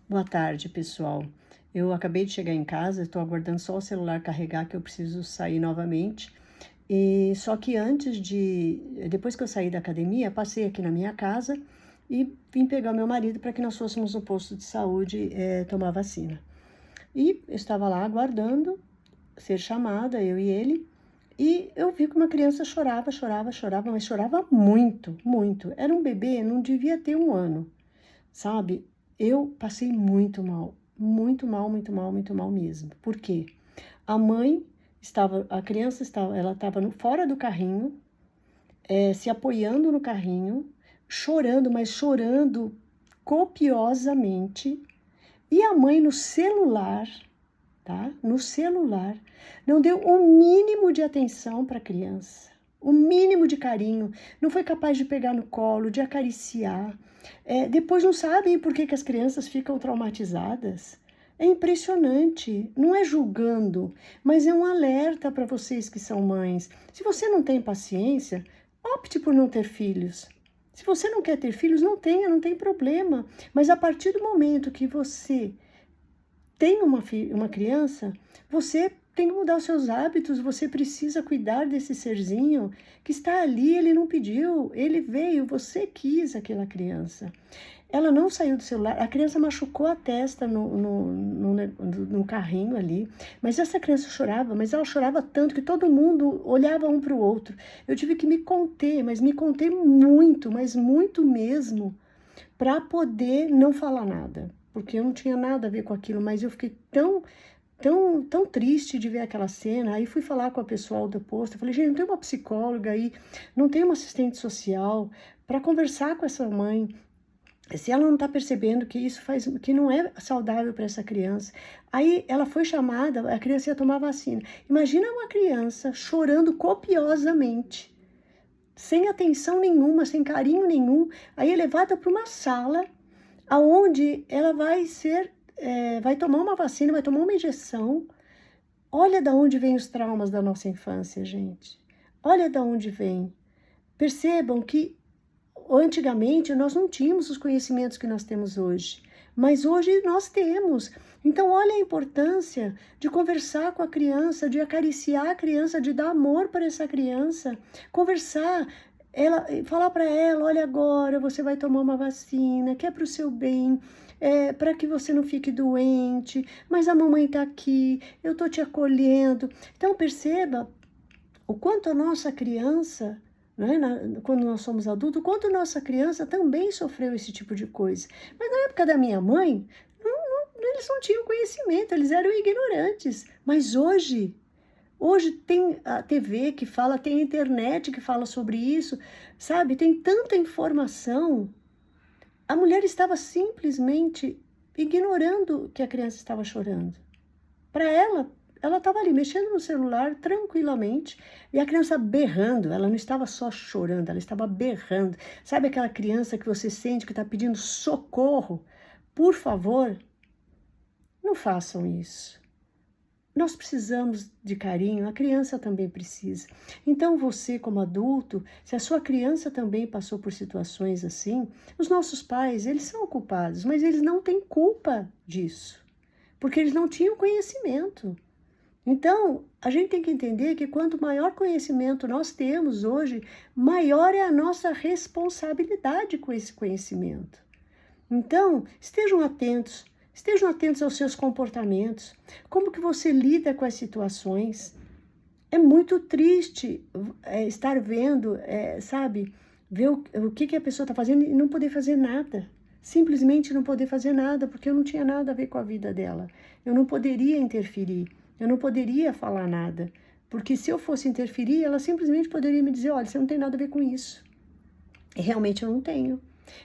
Boa tarde, pessoal. Eu acabei de chegar em casa, estou aguardando só o celular carregar, que eu preciso sair novamente. E só que depois que eu saí da academia, passei aqui na minha casa e vim pegar meu marido para que nós fôssemos no posto de saúde tomar vacina. E eu estava lá aguardando ser chamada, eu e ele, e eu vi que uma criança chorava, chorava, chorava, mas chorava muito, muito. Era um bebê, não devia ter 1 ano. Sabe, eu passei muito mal, muito mal, muito mal, muito mal mesmo. Por quê? A criança estava, ela estava fora do carrinho, se apoiando no carrinho, chorando, mas chorando copiosamente, e a mãe no celular, tá? No celular, não deu o mínimo de atenção para a criança, o mínimo de carinho, não foi capaz de pegar no colo, de acariciar. Depois não sabem por que as crianças ficam traumatizadas. É impressionante, não é julgando, mas é um alerta para vocês que são mães. Se você não tem paciência, opte por não ter filhos. Se você não quer ter filhos, não tenha, não tem problema. Mas a partir do momento que você tem uma criança, você tem que mudar os seus hábitos, você precisa cuidar desse serzinho que está ali, ele não pediu, ele veio, você quis aquela criança. Ela não saiu do celular, a criança machucou a testa no carrinho ali, mas essa criança chorava, mas ela chorava tanto que todo mundo olhava um para o outro. Eu tive que me conter, mas me conter muito, mas muito mesmo, para poder não falar nada, porque eu não tinha nada a ver com aquilo, mas eu fiquei tão triste de ver aquela cena. Aí fui falar com a pessoal do posto, eu falei, gente, não tem uma psicóloga aí, não tem uma assistente social para conversar com essa mãe, se ela não está percebendo que que não é saudável para essa criança. Aí ela foi chamada, a criança ia tomar vacina. Imagina uma criança chorando copiosamente, sem atenção nenhuma, sem carinho nenhum, aí é levada para uma sala aonde ela vai tomar uma vacina, vai tomar uma injeção. Olha da onde vêm os traumas da nossa infância, gente. Olha da onde vem. Percebam que antigamente nós não tínhamos os conhecimentos que nós temos hoje, mas hoje nós temos. Então, olha a importância de conversar com a criança, de acariciar a criança, de dar amor para essa criança, conversar, falar para ela, olha, agora você vai tomar uma vacina, que é para o seu bem, para que você não fique doente, mas a mamãe está aqui, eu estou te acolhendo. Então, perceba o quanto a nossa criança, né, quando nós somos adultos, o quanto a nossa criança também sofreu esse tipo de coisa. Mas na época da minha mãe, eles não tinham conhecimento, eles eram ignorantes. Mas hoje tem a TV que fala, tem a internet que fala sobre isso, sabe? Tem tanta informação. A mulher estava simplesmente ignorando que a criança estava chorando. Para ela estava ali mexendo no celular tranquilamente e a criança berrando. Ela não estava só chorando, ela estava berrando. Sabe aquela criança que você sente que está pedindo socorro? Por favor, não façam isso. Nós precisamos de carinho, a criança também precisa. Então você, como adulto, se a sua criança também passou por situações assim, os nossos pais, eles são culpados, mas eles não têm culpa disso, porque eles não tinham conhecimento. Então, a gente tem que entender que quanto maior conhecimento nós temos hoje, maior é a nossa responsabilidade com esse conhecimento. Então, estejam atentos aos seus comportamentos, como que você lida com as situações. É muito triste estar vendo, sabe, ver o que a pessoa está fazendo e não poder fazer nada. Simplesmente não poder fazer nada, porque eu não tinha nada a ver com a vida dela. Eu não poderia interferir, eu não poderia falar nada. Porque se eu fosse interferir, ela simplesmente poderia me dizer, olha, você não tem nada a ver com isso. E realmente eu não tenho.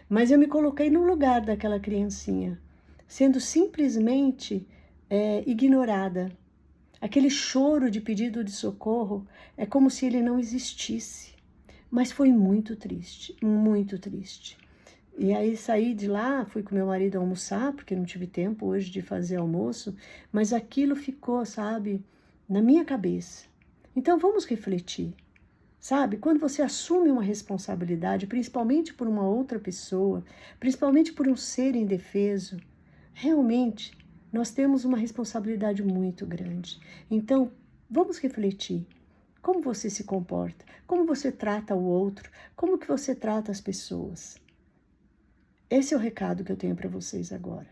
Mas eu me coloquei no lugar daquela criancinha, sendo simplesmente ignorada. Aquele choro de pedido de socorro é como se ele não existisse. Mas foi muito triste, muito triste. E aí saí de lá, fui com meu marido almoçar, porque não tive tempo hoje de fazer almoço, mas aquilo ficou, sabe, na minha cabeça. Então vamos refletir, sabe? Quando você assume uma responsabilidade, principalmente por uma outra pessoa, principalmente por um ser indefeso, realmente nós temos uma responsabilidade muito grande. Então, vamos refletir. Como você se comporta? Como você trata o outro? Como que você trata as pessoas? Esse é o recado que eu tenho para vocês agora.